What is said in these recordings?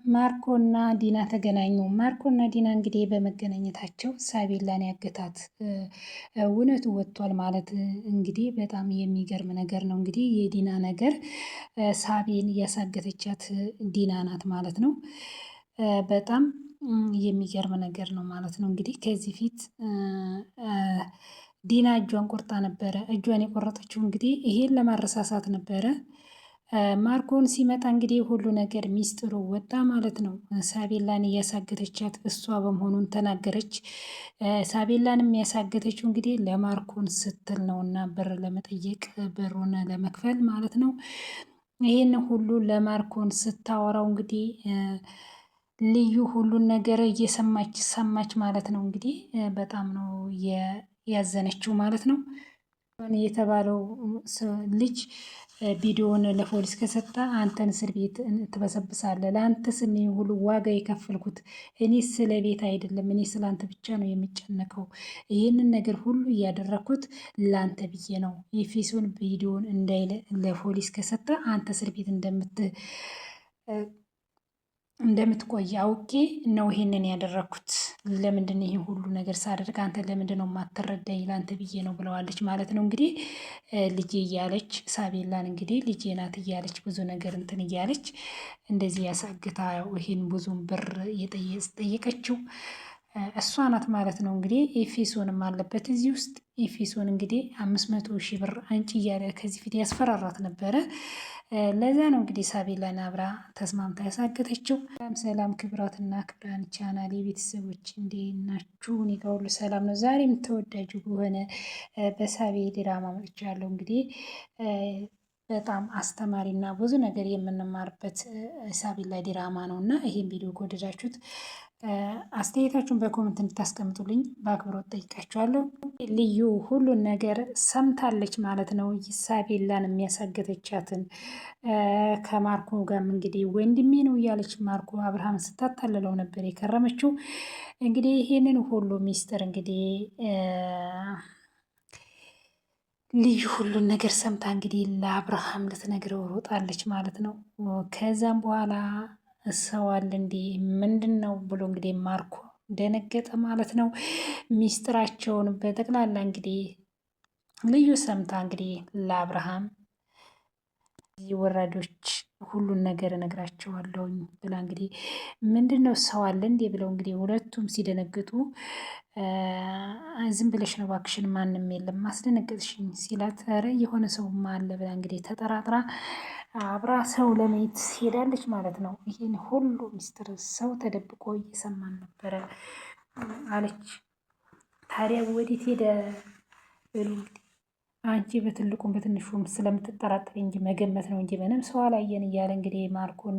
ማርኮና ዲና ተገናኙ። ማርኮና ዲና እንግዲህ በመገናኘታቸው ሳቤላን ያገታት እውነቱ ወጥቷል ማለት እንግዲህ በጣም የሚገርም ነገር ነው። እንግዲህ የዲና ነገር ሳቤን እያሳገተቻት ዲና ናት ማለት ነው። በጣም የሚገርም ነገር ነው ማለት ነው። እንግዲህ ከዚህ ፊት ዲና እጇን ቆርጣ ነበረ። እጇን የቆረጠችው እንግዲህ ይሄን ለማረሳሳት ነበረ። ማርኮን ሲመጣ እንግዲህ ሁሉ ነገር ሚስጥሩ ወጣ ማለት ነው። ሳቤላን እያሳገተቻት እሷ በመሆኑን ተናገረች። ሳቤላን የሚያሳገተችው እንግዲህ ለማርኮን ስትል ነው እና ብር ለመጠየቅ ብሩን ለመክፈል ማለት ነው። ይህን ሁሉ ለማርኮን ስታወራው እንግዲህ ልዩ ሁሉን ነገር እየሰማች ሰማች ማለት ነው። እንግዲህ በጣም ነው ያዘነችው ማለት ነው። የተባለው ልጅ ቪዲዮውን ለፖሊስ ከሰጠ አንተን እስር ቤት ትበሰብሳለህ፣ ለአንተ ስኔ ሁሉ ዋጋ የከፈልኩት እኔ ስለ ቤት አይደለም፣ እኔ ስለ አንተ ብቻ ነው የሚጨነቀው። ይህንን ነገር ሁሉ እያደረግኩት ለአንተ ብዬ ነው። የፌሶን ቪዲዮውን እንዳይለ ለፖሊስ ከሰጠ አንተ እስር ቤት እንደምትቆይ አውቄ ነው ይሄንን ያደረግኩት። ለምንድን ይሄ ሁሉ ነገር ሳደርግ አንተ ለምንድን ነው የማትረዳኝ? ላንተ ብዬ ነው ብለዋለች ማለት ነው። እንግዲህ ልጄ እያለች ሳቤላን እንግዲህ ልጄ ናት እያለች ብዙ ነገር እንትን እያለች እንደዚህ ያሳግታ ይሄን ብዙም ብር ጠየቀችው እሷ ናት ማለት ነው። እንግዲህ ኤፌሶንም አለበት እዚህ ውስጥ። ኤፌሶን እንግዲህ 500,000 ብር አንቺ እያለ ከዚህ ፊት ያስፈራራት ነበረ። ለዛ ነው እንግዲህ ሳቤላን አብራ ተስማምታ ያሳገተችው። ሰላም ክብራትና ክብራን ቻናል የቤተሰቦች እንዴት ናችሁ? እኔ ጋር ሁሉ ሰላም ነው። ዛሬም ተወዳጁ በሆነ በሳቤ ድራማ መጥቻለሁ። እንግዲህ በጣም አስተማሪ እና ብዙ ነገር የምንማርበት ሳቤላ ድራማ ነው እና ይህን ቪዲዮ ከወደዳችሁት አስተያየታችሁን በኮመንት እንድታስቀምጡልኝ በአክብሮት ጠይቃችኋለሁ። ልዩ ሁሉን ነገር ሰምታለች ማለት ነው። ሳቤላን የሚያሳገተቻትን ከማርኮ ጋርም እንግዲህ ወንድሜ ነው እያለች ማርኮ አብርሃም ስታታልለው ነበር የከረመችው። እንግዲህ ይሄንን ሁሉ ሚስጥር እንግዲህ ልዩ ሁሉን ነገር ሰምታ እንግዲህ ለአብርሃም ልትነግረው ሮጣለች ማለት ነው። ከዛም በኋላ እሰዋል እንዲ ምንድን ነው ብሎ እንግዲህ ማርኮ ደነገጠ ማለት ነው። ሚስጥራቸውን በጠቅላላ እንግዲህ ልዩ ሰምታ እንግዲህ ለአብርሃም ወራዶች ሁሉን ነገር እነግራቸዋለሁኝ ብላ እንግዲህ ምንድን ነው ሰው አለ እንዴ ብለው እንግዲህ ሁለቱም ሲደነግጡ ዝም ብለሽ ነው እባክሽን ማንም የለም ማስደነገጥሽኝ ሲላት ኧረ የሆነ ሰውማ አለ ብላ እንግዲህ ተጠራጥራ አብራ ሰው ለማየት ሄዳለች ማለት ነው። ይህን ሁሉ ሚስጥር ሰው ተደብቆ እየሰማን ነበረ አለች። ታዲያ ወዴት ሄደ ብሉ እንግዲህ አንቺ በትልቁም በትንሹም ስለምትጠራጠሪ እንጂ መገመት ነው እንጂ ምንም ሰው አላየን እያለ እንግዲህ ማርኮን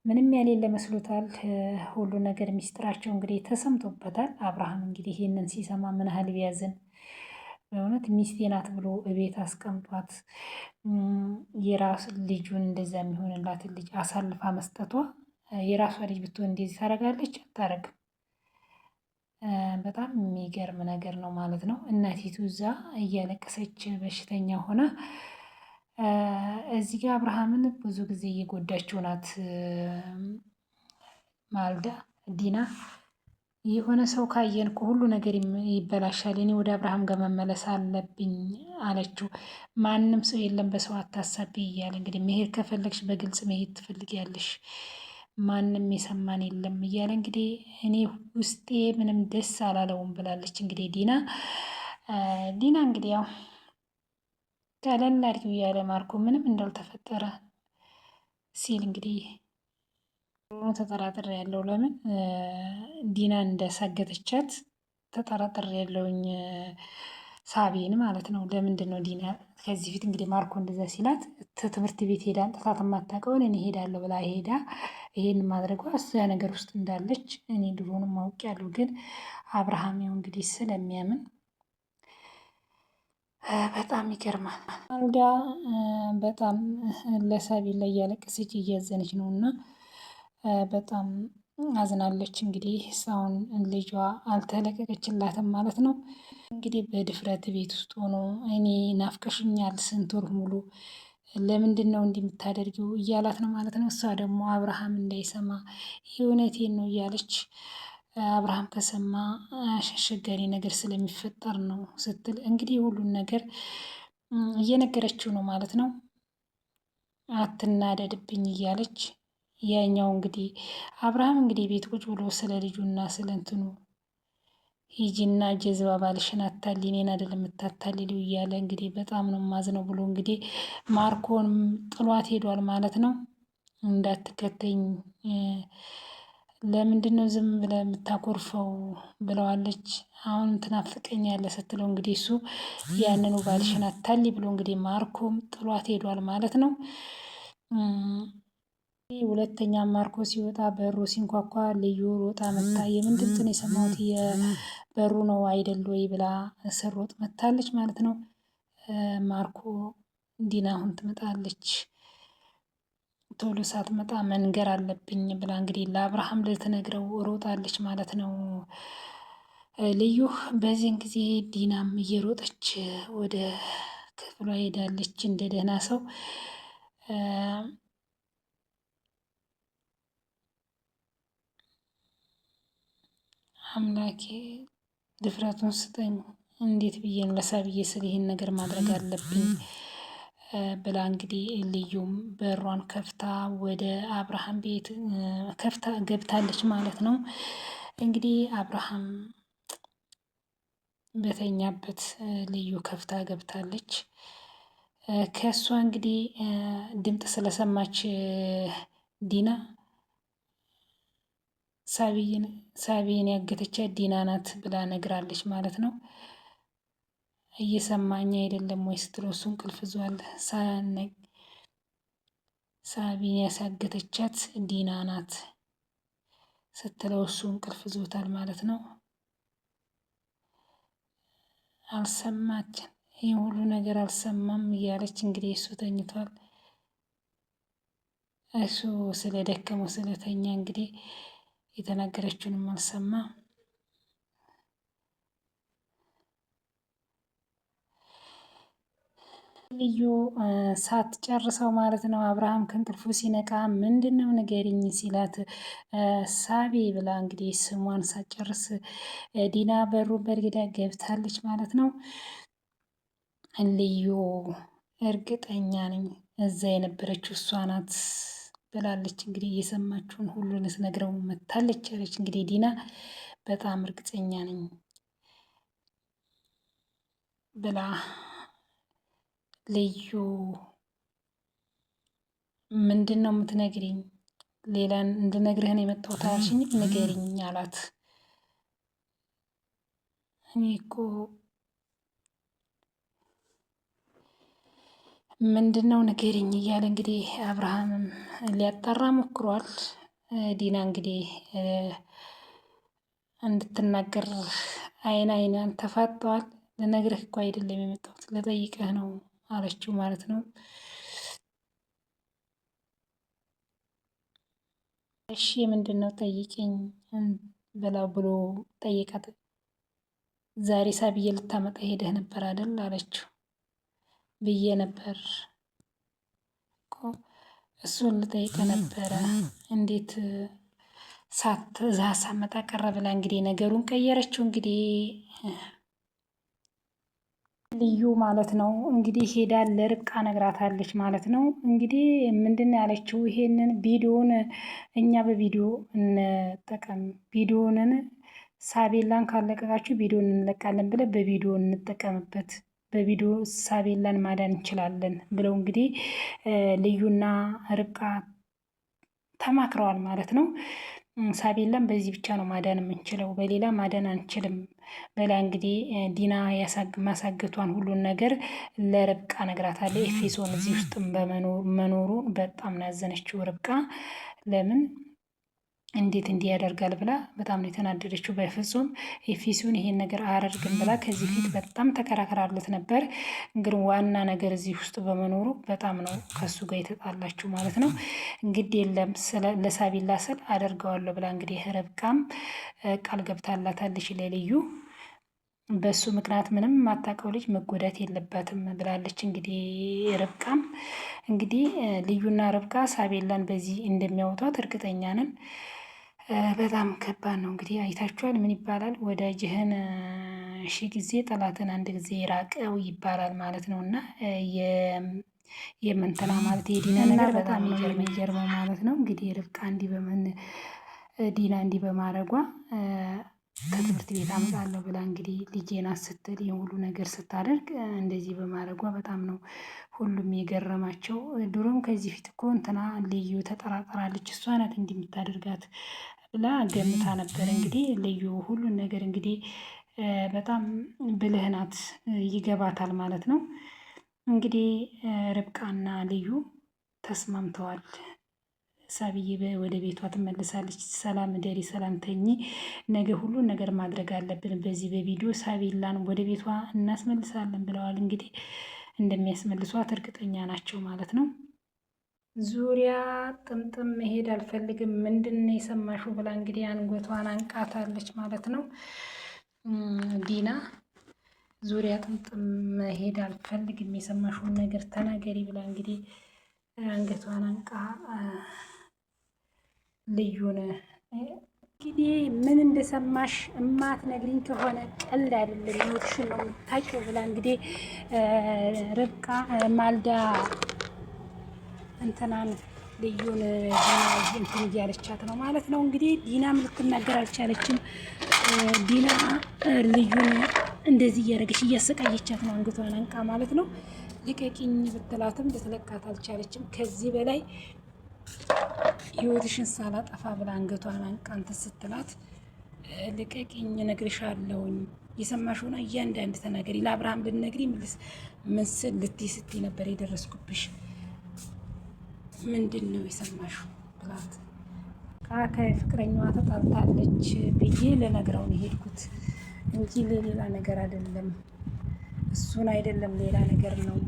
ምንም ያሌለ መስሎታል። ሁሉ ነገር ሚስጥራቸው እንግዲህ ተሰምቶበታል። አብርሃም እንግዲህ ይህንን ሲሰማ ምን ያህል ቢያዝን በእውነት ሚስቴ ናት ብሎ እቤት አስቀምጧት የራስ ልጁን እንደዛ የሚሆንላትን ልጅ አሳልፋ መስጠቷ የራሷ ልጅ ብትሆን እንደዚህ ታደርጋለች? አታረግም። በጣም የሚገርም ነገር ነው ማለት ነው። እናቲቱ እዛ እያለቀሰች በሽተኛ ሆና እዚህ ጋር አብርሃምን ብዙ ጊዜ እየጎዳችው ናት። ማልዳ ዲና የሆነ ሰው ካየን እኮ ሁሉ ነገር ይበላሻል፣ እኔ ወደ አብርሃም ጋር መመለስ አለብኝ አለችው። ማንም ሰው የለም በሰው አታሳቢ እያለ እንግዲህ መሄድ ከፈለግሽ በግልጽ መሄድ ትፈልጊያለሽ፣ ማንም የሰማን የለም እያለ እንግዲህ እኔ ውስጤ ምንም ደስ አላለውም ብላለች። እንግዲህ ዲና እንግዲህ ያው ቀለል አድርጊው እያለ ማርኮ ምንም እንዳልተፈጠረ ሲል እንግዲህ ተጠራጥሬ ያለው ለምን ዲና እንደሳገተቻት ተጠራጥሬ ያለውኝ ሳቤን ማለት ነው። ለምንድን ነው ዲና ከዚህ ፊት እንግዲህ ማርኮ እንደዛ ሲላት ትምህርት ቤት ሄዳ አንጥታት የማታውቀውን እኔ ሄዳለሁ ብላ ሄዳ ይሄን ማድረጓ እዚያ ነገር ውስጥ እንዳለች እኔ ድሮንም አውቄያለሁ። ግን አብርሃም ያው እንግዲህ ስለሚያምን በጣም ይገርማል። አልጋ በጣም ለሳቤላ እያለቀሰች እያዘነች ነው እና በጣም አዝናለች። እንግዲህ እስካሁን ልጇ አልተለቀቀችላትም ማለት ነው። እንግዲህ በድፍረት ቤት ውስጥ ሆኖ እኔ ናፍቀሽኛል፣ ስንት ወር ሙሉ ለምንድን ነው እንዲህ የምታደርጊው እያላት ነው ማለት ነው። እሷ ደግሞ አብርሃም እንዳይሰማ እውነቴን ነው እያለች አብርሃም ከሰማ አስቸጋሪ ነገር ስለሚፈጠር ነው ስትል እንግዲህ ሁሉን ነገር እየነገረችው ነው ማለት ነው። አትናደድብኝ እያለች ያኛው እንግዲህ አብርሃም እንግዲህ ቤት ቁጭ ብሎ ስለ ልጁና ስለ እንትኑ ሂጂና ጀዝባ ባልሽን አታሊ እኔን አይደለም የምታታልሊው እያለ እንግዲህ በጣም ነው ማዝነው ብሎ እንግዲህ ማርኮን ጥሏት ሄዷል ማለት ነው። እንዳትከተኝ ለምንድን ነው ዝም ብለህ የምታኮርፈው ብለዋለች። አሁንም ትናፍቀኛለህ ስትለው እንግዲህ እሱ ያንኑ ባልሽን አታሊ ብሎ እንግዲህ ማርኮም ጥሏት ሄዷል ማለት ነው። ሁለተኛ ማርኮ ሲወጣ በሩ ሲንኳኳ ልዩ ሮጣ መታ የምንድን ነው የሰማሁት የበሩ ነው አይደል ወይ ብላ ስሮጥ መታለች ማለት ነው። ማርኮ ዲና አሁን ትመጣለች ቶሎ ሳትመጣ መንገር አለብኝ ብላ እንግዲህ ለአብርሃም ልትነግረው ሮጣለች ማለት ነው። ልዩ በዚህን ጊዜ ዲናም እየሮጠች ወደ ክፍሏ ሄዳለች እንደ ደህና ሰው። አምላኬ ድፍረቱን ስጠኝ፣ እንዴት ብዬ ነው ለሳብዬ ስል ይህን ነገር ማድረግ አለብኝ ብላ እንግዲህ ልዩም በሯን ከፍታ ወደ አብርሃም ቤት ከፍታ ገብታለች ማለት ነው። እንግዲህ አብርሃም በተኛበት ልዩ ከፍታ ገብታለች። ከእሷ እንግዲህ ድምፅ ስለሰማች ዲና ሳቢን ያገተቻት ዲና ናት ብላ ነግራለች ማለት ነው። እየሰማኝ አይደለም ወይ ስትለው እሱ እንቅልፍ ይዟል። ሳቢን ያሳገተቻት ዲና ናት ስትለው እሱ እንቅልፍ ይዞታል ማለት ነው። አልሰማችን ይህ ሁሉ ነገር አልሰማም እያለች እንግዲህ እሱ ተኝቷል። እሱ ስለደከመው ስለተኛ እንግዲህ የተናገረችውንም አልሰማ። ልዩ ሳትጨርሰው ማለት ነው አብርሃም ከእንቅልፉ ሲነቃ ምንድን ነው ንገሪኝ ሲላት ሳቢ ብላ እንግዲህ ስሟን ሳትጨርስ ዲና በሩ በርግዳ ገብታለች ማለት ነው። ልዩ እርግጠኛ ነኝ እዛ የነበረችው እሷ ናት ብላለች። እንግዲህ እየሰማችውን ሁሉን ስነግረው መታለች አለች። እንግዲህ ዲና በጣም እርግጠኛ ነኝ ብላ ልዩ ምንድን ነው የምትነግሪኝ? ሌላ እንድነግርህ ነው የመጣሁት አልሽኝ? ንገሪኝ አላት። እኔ እኮ ምንድን ነው ንገሪኝ እያለ እንግዲህ አብርሃምም ሊያጣራ ሞክሯል። ዲና እንግዲህ እንድትናገር አይኗን ተፋጠዋል። ልነግርህ እኮ አይደለም የመጣሁት ልጠይቅህ ነው አለችው ማለት ነው። እሺ ምንድን ነው ጠይቅኝ ብሎ ጠይቃት። ዛሬ ሳብዬ ልታመጣ ሄደህ ነበር አይደል አለችው። ብዬ ነበር እኮ እሱን ልጠይቅ ነበረ እንዴት ሳመጣ ቀረ ብላ እንግዲህ ነገሩን ቀየረችው። እንግዲህ ልዩ ማለት ነው እንግዲህ ሄዳ ለርብቃ ነግራታለች ማለት ነው። እንግዲህ ምንድን ያለችው ይሄንን ቪዲዮን እኛ በቪዲዮ እንጠቀም፣ ቪዲዮንን ሳቤላን ካለቀቃችሁ ቪዲዮን እንለቃለን ብለን በቪዲዮ እንጠቀምበት፣ በቪዲዮ ሳቤላን ማዳን እንችላለን ብለው እንግዲህ ልዩና ርብቃ ተማክረዋል ማለት ነው። ሳቤላን በዚህ ብቻ ነው ማዳን የምንችለው፣ በሌላ ማዳን አንችልም በላ እንግዲህ ዲና ማሳገቷን ሁሉን ነገር ለርብቃ ነግራታለች። ኤፌሶን እዚህ ውስጥም በመኖሩ በጣም ነው ያዘነችው ርብቃ። ለምን እንዴት እንዲህ ያደርጋል ብላ በጣም ነው የተናደደችው። በፍጹም ኤፌሶን ይሄን ነገር አያደርግም ብላ ከዚህ ፊት በጣም ተከራከራለት ነበር። ግን ዋና ነገር እዚህ ውስጥ በመኖሩ በጣም ነው ከሱ ጋር የተጣላችው ማለት ነው። እንግዲህ የለም ለሳቢላ ስል አደርገዋለሁ ብላ እንግዲህ ርብቃም ቃል ገብታላታለች ለልዩ። በሱ ምክንያት ምንም የማታውቀው ልጅ መጎዳት የለባትም ብላለች። እንግዲህ ርብቃም እንግዲህ ልዩና ርብቃ ሳቤላን በዚህ እንደሚያወጧት እርግጠኛ ነን። በጣም ከባድ ነው። እንግዲህ አይታችኋል። ምን ይባላል? ወዳጅህን ሺ ጊዜ ጠላትን አንድ ጊዜ ራቀው ይባላል ማለት ነው። እና የምንትና ማለት የዲና ነገር በጣም የሚገርመው ማለት ነው። እንግዲህ ርብቃ ዲና እንዲህ በማድረጓ ከትምህርት ቤት አመጣለሁ ብላ እንግዲህ ልጄና ስትል የሁሉ ነገር ስታደርግ እንደዚህ በማድረጓ በጣም ነው ሁሉም የገረማቸው። ድሮም ከዚህ ፊት እኮ እንትና ልዩ ተጠራጠራለች፣ እሷ ናት እንዲህ የምታደርጋት ብላ ገምታ ነበር። እንግዲህ ልዩ ሁሉን ነገር እንግዲህ በጣም ብልህ ናት፣ ይገባታል ማለት ነው። እንግዲህ ርብቃና ልዩ ተስማምተዋል። ሳብዬ ወደ ቤቷ ትመልሳለች። ሰላም ደሪ፣ ሰላም ተኚ፣ ነገ ሁሉን ነገር ማድረግ አለብን፣ በዚህ በቪዲዮ ሳቤላን ወደ ቤቷ እናስመልሳለን ብለዋል። እንግዲህ እንደሚያስመልሷት እርግጠኛ ናቸው ማለት ነው። ዙሪያ ጥምጥም መሄድ አልፈልግም፣ ምንድን ነው የሰማሽው ብላ እንግዲህ አንገቷን አንቃታለች ማለት ነው። ዲና ዙሪያ ጥምጥም መሄድ አልፈልግም፣ የሰማሽውን ነገር ተናገሪ ብላ እንግዲህ አንገቷን አንቃ ልዩን እንግዲህ ምን እንደሰማሽ እማትነግሪኝ ከሆነ ቀልድ አይደለም፣ ህይወትሽን ነው የምታውቂው ብላ እንግዲህ ርብቃ ማልዳ እንትናን ልዩን እንትን እያለቻት ነው ማለት ነው። እንግዲህ ዲናም ልትናገር አልቻለችም። ዲና ልዩን እንደዚህ እያደረገች እያሰቃየቻት ነው፣ አንገቷን አንቃ ማለት ነው። ልቀቂኝ ብትላትም ልትለቃት አልቻለችም። ከዚህ በላይ ህይወትሽን ሳላጠፋ ብላ አንገቷን አንቃ እንትን ስትላት ልቀቂኝ፣ እነግርሻለሁኝ፣ የሰማሽውን እያንዳንድ ተናገሪ፣ ለአብርሃም ልትነግሪ ምስል ልትይ ስትይ ነበር የደረስኩብሽ፣ ምንድን ነው የሰማሽው ብላት ከፍቅረኛዋ ተጣልታለች ብዬ ልነግረው ነው የሄድኩት እንጂ ለሌላ ነገር አይደለም፣ እሱን አይደለም ሌላ ነገር ነው።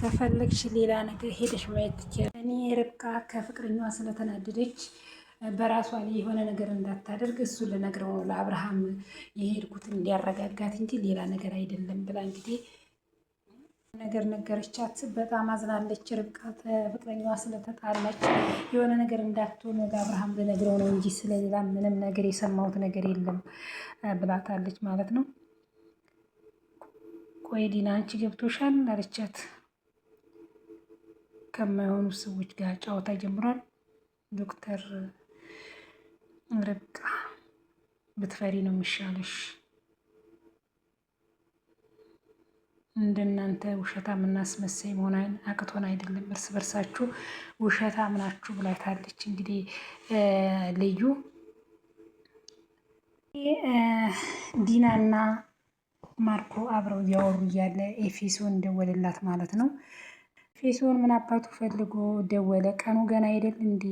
ከፈለግሽ ሌላ ነገር ሄደሽ ማየት ትችያለሽ። እኔ ርብቃ ከፍቅረኛዋ ስለተናደደች በራሷ ላይ የሆነ ነገር እንዳታደርግ እሱን ልነግረው ነው ለአብርሃም የሄድኩት እንዲያረጋጋት እንጂ ሌላ ነገር አይደለም ብላ እንግዲህ ነገር ነገረቻት። በጣም አዝናለች። ርብቃ ፍቅረኛዋ ስለተጣላች የሆነ ነገር እንዳትሆን ለአብርሃም ልነግረው ነው እንጂ ስለሌላ ምንም ነገር የሰማሁት ነገር የለም ብላታለች ማለት ነው። ቆይ ዲና አንቺ ገብቶሻል አለቻት። ከማይሆኑ ሰዎች ጋር ጨዋታ ጀምሯል። ዶክተር ርብቃ ብትፈሪ ነው የሚሻለሽ፣ እንደናንተ ውሸታም እና አስመሳይ መሆን አቅቶን አይደለም፣ እርስ በርሳችሁ ውሸታም ናችሁ ብላታለች። እንግዲህ ልዩ ዲናና ማርኮ አብረው እያወሩ እያለ ኤፌሶን ደወለላት ማለት ነው። ኤፌሶን ምን አባቱ ፈልጎ ደወለ? ቀኑ ገና አይደል እንዲ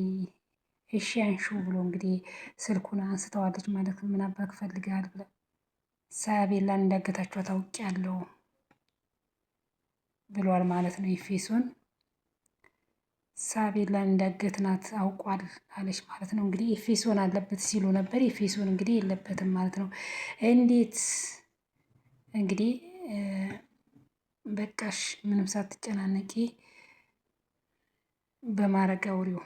እሺ አንሹ ብሎ እንግዲህ ስልኩን አንስተዋለች ማለት ነው። ምን አባክ ፈልጋል ብለ ሳቤላን እንዳገታቸው ታውቂያለሁ ብሏል ማለት ነው። ኤፌሶን ሳቤላን እንዳገትናት አውቋል አለች ማለት ነው። እንግዲህ ኤፌሶን አለበት ሲሉ ነበር። ኤፌሶን እንግዲህ የለበትም ማለት ነው። እንዴት እንግዲህ በቃሽ ምንም ሳትጨናነቂ በማረግ አውሪው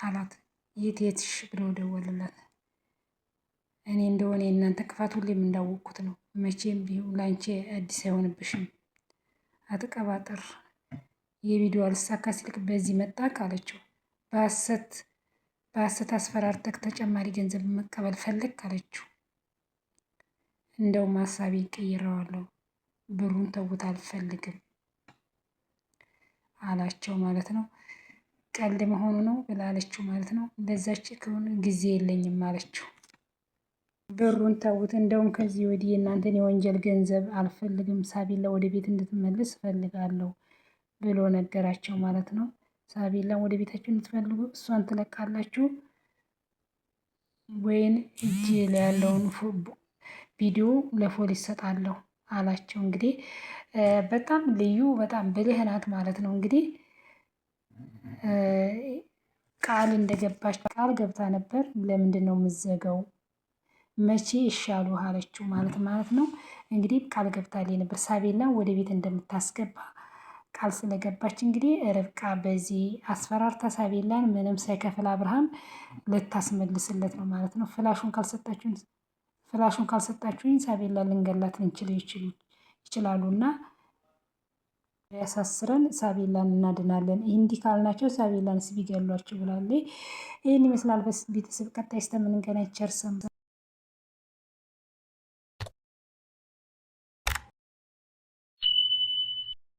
አላት። የት የትሽ ብሎ ደወልላት። እኔ እንደሆነ የእናንተ ክፋት ሁሌም እንዳወቅኩት ነው። መቼም ቢሆን ለአንቺ አዲስ አይሆንብሽም። አትቀባጥር። የቪዲዮ አልሳካ ሲልክ በዚህ መጣ ካለችው በሐሰት አስፈራርተክ ተጨማሪ ገንዘብ መቀበል ፈለግ ካለችው እንደውም ሀሳቤ ቀይረዋለሁ፣ ብሩን ተውት አልፈልግም አላቸው ማለት ነው። ቀልድ መሆኑ ነው ብላለችው ማለት ነው። ለዛች ከሆነ ጊዜ የለኝም አለችው። ብሩን ተውት፣ እንደውም ከዚህ ወዲህ የእናንተን የወንጀል ገንዘብ አልፈልግም፣ ሳቤላ ወደ ቤት እንድትመልስ እፈልጋለሁ ብሎ ነገራቸው ማለት ነው። ሳቤላ ወደ ቤታችሁ እንድትፈልጉ እሷን ትለቃላችሁ ወይን እጅ ላይ ያለውን ቪዲዮ ለፖሊስ ሰጣለሁ አላቸው። እንግዲህ በጣም ልዩ በጣም ብልህ ናት ማለት ነው። እንግዲህ ቃል እንደገባች ቃል ገብታ ነበር። ለምንድን ነው የምዘገው መቼ ይሻሉ አለችው ማለት ነው። እንግዲህ ቃል ገብታልኝ ነበር ሳቤላን ወደ ቤት እንደምታስገባ ቃል ስለገባች እንግዲህ ርብቃ በዚህ አስፈራርታ ሳቤላን ምንም ሳይከፍል አብርሃም ልታስመልስለት ነው ማለት ነው። ፍላሹን ካልሰጣችሁኝ ሳቤላን ልንገላት ይችላሉና ያሳስረን ሳቤላን እናድናለን። እንዲህ ካልናቸው ሳቤላንስ ቢገሏቸው ብላለች። ይህን ይመስላል ቤተሰብ። ቀጣይ እስከምንገናኝ ቸር ሰንብቱ።